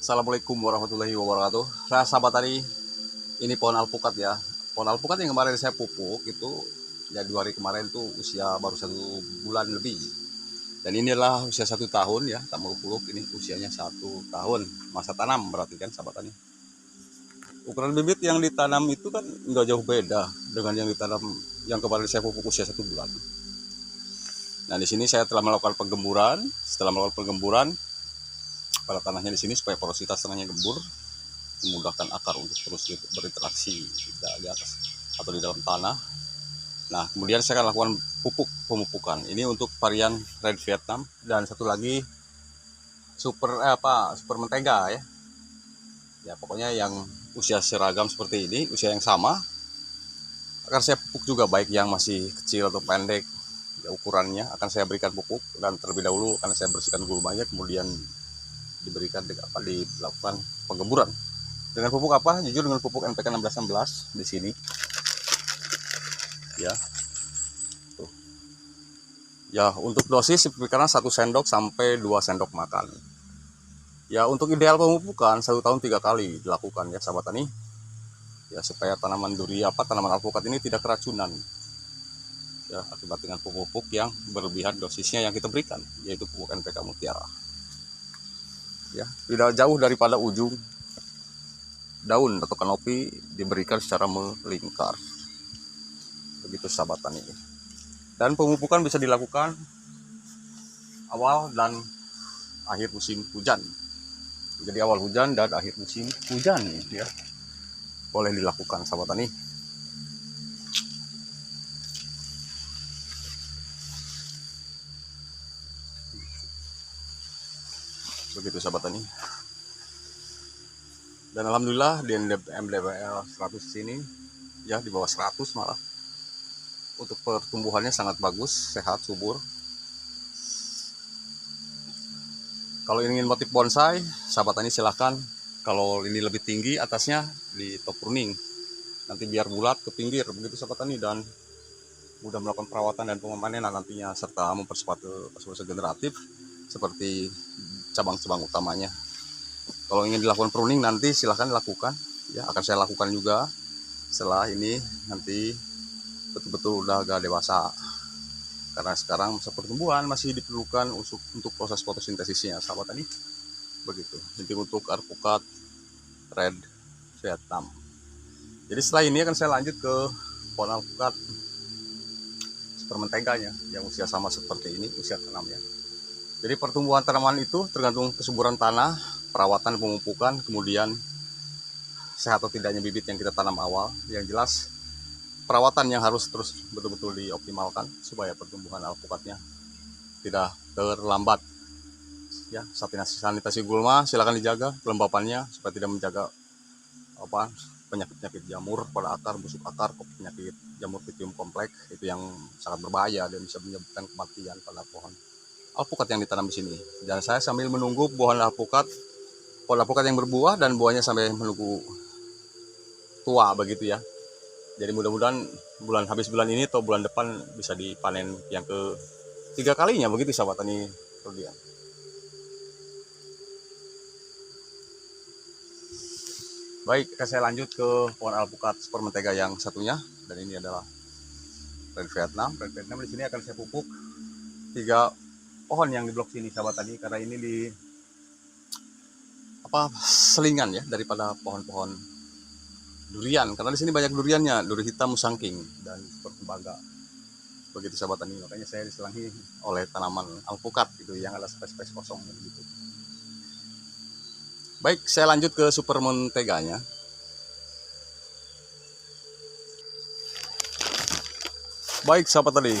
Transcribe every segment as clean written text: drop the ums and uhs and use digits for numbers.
Assalamualaikum warahmatullahi wabarakatuh. Nah, sahabat tadi, ini pohon alpukat ya. Pohon alpukat yang kemarin saya pupuk itu Januari kemarin tuh usia baru 1 bulan lebih. Dan inilah usia 1 tahun ya, tak muluk-muluk ini usianya 1 tahun. Masa tanam berarti kan sahabat tadi. Ukuran bibit yang ditanam itu kan nggak jauh beda dengan yang ditanam yang kemarin saya pupuk usia 1 bulan. Nah, di sini saya telah melakukan penggemburan. Setelah melakukan penggemburan pada tanahnya di sini supaya porositas tanahnya gembur, memudahkan akar untuk terus berinteraksi di atas atau di dalam tanah. Nah, kemudian saya akan lakukan pemupukan. Ini untuk varian Red Vietnam dan satu lagi super mentega ya. Ya, pokoknya yang usia seragam seperti ini, usia yang sama, akan saya pupuk juga baik yang masih kecil atau pendek. Ya, ukurannya akan saya berikan pupuk dan terlebih dahulu akan saya bersihkan gulmanya, kemudian dilakukan penggemburan dengan pupuk apa? Jujur dengan pupuk NPK 1616 di sini ya. Tuh. Ya, untuk dosis karena 1 sendok sampai 2 sendok makan ya. Untuk ideal pemupukan 1 tahun 3 kali dilakukan ya sahabat tani ya, supaya tanaman tanaman alpukat ini tidak keracunan ya akibat dengan pupuk yang berlebihan dosisnya yang kita berikan, yaitu pupuk NPK Mutiara ya. Tidak jauh daripada ujung daun atau kanopi diberikan secara melingkar, begitu sahabat tani. Dan pemupukan bisa dilakukan awal dan akhir musim hujan. Jadi awal hujan dan akhir musim hujan ya, boleh dilakukan sahabat tani. Begitu sahabat tani. Dan alhamdulillah di MDPL 100 sini ya, di bawah 100 malah, untuk pertumbuhannya sangat bagus, sehat, subur. Kalau ingin motif bonsai sahabat tani silahkan, kalau ini lebih tinggi atasnya di top pruning, nanti biar bulat ke pinggir begitu sahabat tani, dan mudah melakukan perawatan dan pemanenan nantinya, serta mempercepat fase generatif seperti cabang-cabang utamanya. Kalau ingin dilakukan pruning nanti silahkan dilakukan ya, akan saya lakukan juga setelah ini nanti betul-betul udah agak dewasa, karena sekarang masa pertumbuhan masih diperlukan untuk proses fotosintesisnya sahabat tadi. Begitu jadi untuk alpukat Red Vietnam. Jadi setelah ini akan saya lanjut ke pohon alpukat super menteganya yang usia sama seperti ini, usia tanam ya. Jadi pertumbuhan tanaman itu tergantung kesuburan tanah, perawatan, pemupukan, kemudian sehat atau tidaknya bibit yang kita tanam awal. Yang jelas perawatan yang harus terus betul-betul dioptimalkan supaya pertumbuhan alpukatnya tidak terlambat ya. Sanitasi gulma silakan dijaga, kelembapannya supaya tidak menjaga penyakit-penyakit jamur pada akar, busuk akar, penyakit jamur Pythium kompleks itu yang sangat berbahaya dan bisa menyebabkan kematian pada pohon alpukat yang ditanam di sini. Dan saya sambil menunggu pohon alpukat yang berbuah dan buahnya sampai menunggu tua begitu ya. Jadi mudah-mudahan habis bulan ini atau bulan depan bisa dipanen yang ke-3 kalinya begitu sahabat tani sekalian. Baik, saya lanjut ke pohon alpukat super mentega yang satunya, dan ini adalah Red Vietnam. Red Vietnam di sini akan saya pupuk 3 pohon yang di blok sini sahabat tadi, karena ini di selingan ya daripada pohon-pohon durian, karena di sini banyak duriannya, duri hitam, musangking dan tembaga begitu sahabat tani. Makanya saya diselangi oleh tanaman alpukat gitu yang ada space kosong gitu. Baik, saya lanjut ke super menteganya. Baik sahabat tadi,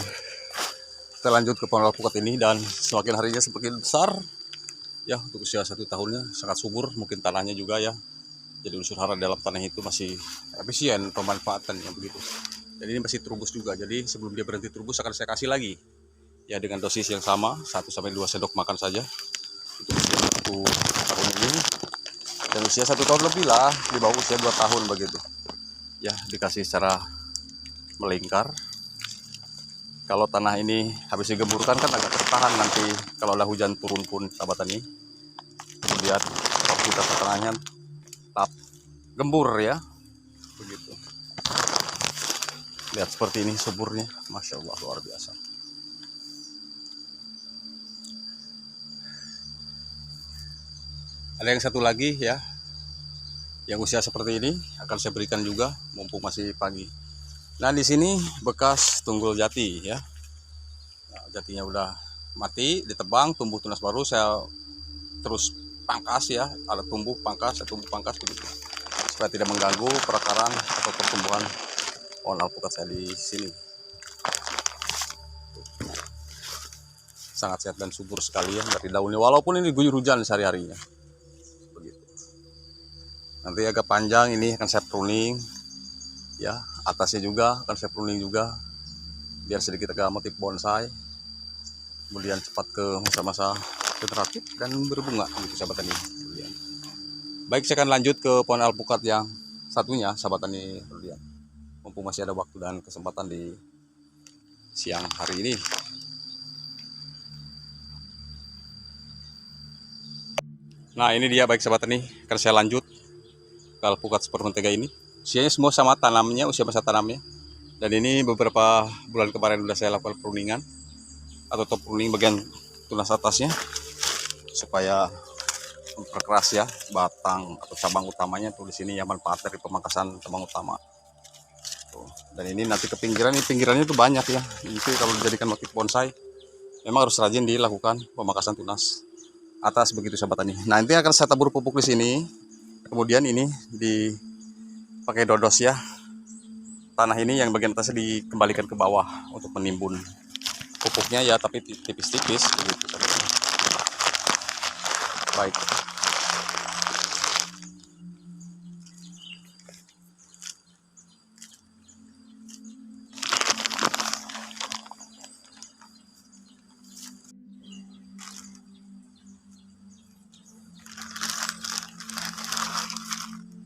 kita lanjut ke pohon alpukat ini, dan semakin harinya semakin besar ya. Untuk usia 1 tahunnya sangat subur, mungkin tanahnya juga ya, jadi unsur hara dalam tanah itu masih efisien pemanfaatannya begitu. Jadi ini masih terubus juga, jadi sebelum dia berhenti terubus akan saya kasih lagi ya dengan dosis yang sama 1 sampai 2 sendok makan saja untuk usia 1 tahun ini, dan usia 1 tahun lebih lah, di bawah usia 2 tahun begitu ya, dikasih secara melingkar. Kalau tanah ini habis digemburkan kan agak tertahan nanti kalau ada hujan turun pun sahabat tani. Kemudian kita setengahnya tetap gembur ya, begitu. Lihat seperti ini suburnya, masya Allah luar biasa. Ada yang satu lagi ya, yang usia seperti ini akan saya berikan juga, mumpung masih pagi. Nah di sini bekas tunggul jati ya, nah, jatinya udah mati, ditebang, tumbuh tunas baru, saya terus pangkas ya, ada tumbuh pangkas begitu, supaya tidak mengganggu perakaran atau pertumbuhan pohon alpukat saya di sini. Sangat sehat dan subur sekali ya dari daunnya, walaupun ini diguyur hujan sehari-harinya. Begitu. Nanti agak panjang ini akan saya pruning ya, atasnya juga akan saya pruning juga biar sedikit agak motif bonsai, kemudian cepat ke masa-masa generatif dan berbunga gitu sahabat tani. Baik, saya akan lanjut ke pohon alpukat yang satunya sahabat tani, mumpung masih ada waktu dan kesempatan di siang hari ini. Nah ini dia baik sahabat tani, akan saya lanjut ke alpukat super mentega ini. Usianya semua sama tanamnya, usia masa tanamnya. Dan ini beberapa bulan kemarin sudah saya lakukan pruningan atau top pruning bagian tunas atasnya supaya memperkeras ya batang atau cabang utamanya. Tuh di sini ya manfaat dari pemangkasan cabang utama. Tuh. Dan ini nanti ke pinggiran, ini pinggirannya itu banyak ya. Itu kalau dijadikan motif bonsai memang harus rajin dilakukan pemangkasan tunas atas begitu sahabat tani. Nah nanti akan saya tabur pupuk di sini. Kemudian ini dipakai dodos ya. Tanah ini yang bagian atasnya dikembalikan ke bawah untuk menimbun pupuknya ya, tapi tipis-tipis begitu. Baik.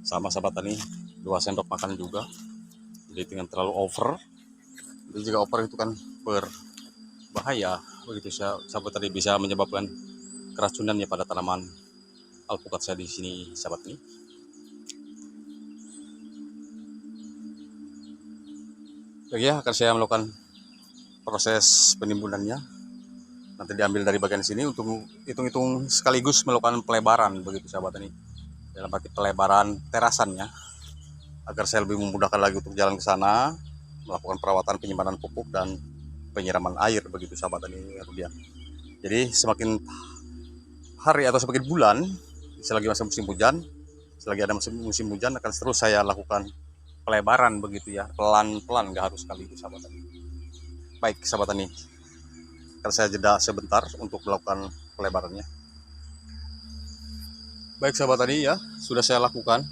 Sama sahabat tani, 2 sendok makan juga. Jadi dengan terlalu over, jadi jika over itu kan berbahaya begitu sahabat tadi, bisa menyebabkan keracunannya pada tanaman alpukat saya di sini sahabat ini. Oke ya, akan saya melakukan proses penimbunannya. Nanti diambil dari bagian sini untuk hitung-hitung sekaligus melakukan pelebaran begitu sahabat ini. Dalam arti pelebaran terasannya, agar saya lebih memudahkan lagi untuk jalan ke sana, melakukan perawatan penyimpanan pupuk dan penyiraman air begitu sahabat ini kemudian. Jadi semakin hari atau semakin bulan, selagi masa musim hujan, selagi ada musim hujan akan terus saya lakukan pelebaran begitu ya, pelan-pelan, nggak harus sekaligus sahabat tani. Baik sahabat tani, akan saya jeda sebentar untuk melakukan pelebarannya. Baik sahabat tani ya, sudah saya lakukan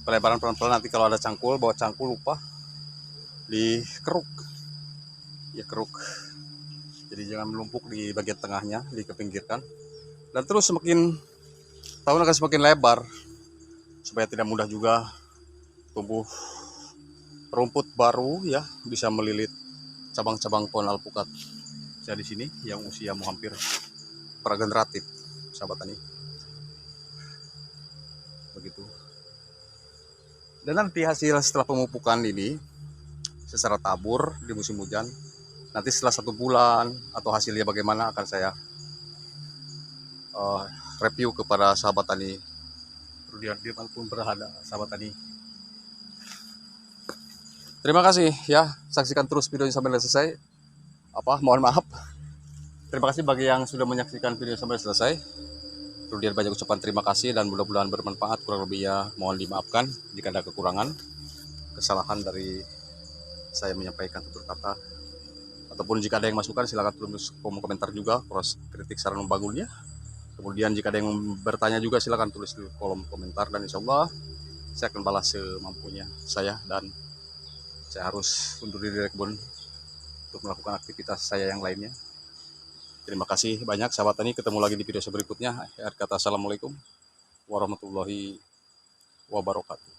pelebaran pelan-pelan. Nanti kalau ada cangkul, bawa cangkul lupa dikeruk ya, keruk, jadi jangan melumpuk di bagian tengahnya, dikepinggirkan. Dan terus semakin tahun akan semakin lebar supaya tidak mudah juga tumbuh rumput baru ya, bisa melilit cabang-cabang pohon alpukat saya di sini yang usia mau hampir prageneratif sahabat tani. Begitu. Dan nanti hasil setelah pemupukan ini secara tabur di musim hujan, nanti setelah 1 bulan atau hasilnya bagaimana akan saya review kepada sahabat tani dimanapun berada sahabat tani. Terima kasih ya, saksikan terus videonya sampai selesai. Mohon maaf, terima kasih bagi yang sudah menyaksikan video sampai selesai. Kemudian banyak ucapan terima kasih dan mudah-mudahan bermanfaat. Kurang lebihnya mohon dimaafkan jika ada kekurangan, kesalahan dari saya menyampaikan tutur kata, ataupun jika ada yang masukan silakan tulis kolom komentar juga, cross kritik saran membangunnya. Kemudian jika ada yang bertanya juga silakan tulis di kolom komentar, dan insya Allah saya akan balas semampunya saya. Dan saya harus undur diri dari kebun untuk melakukan aktivitas saya yang lainnya. Terima kasih banyak sahabat tani, ketemu lagi di video berikutnya. Akhir kata assalamualaikum warahmatullahi wabarakatuh.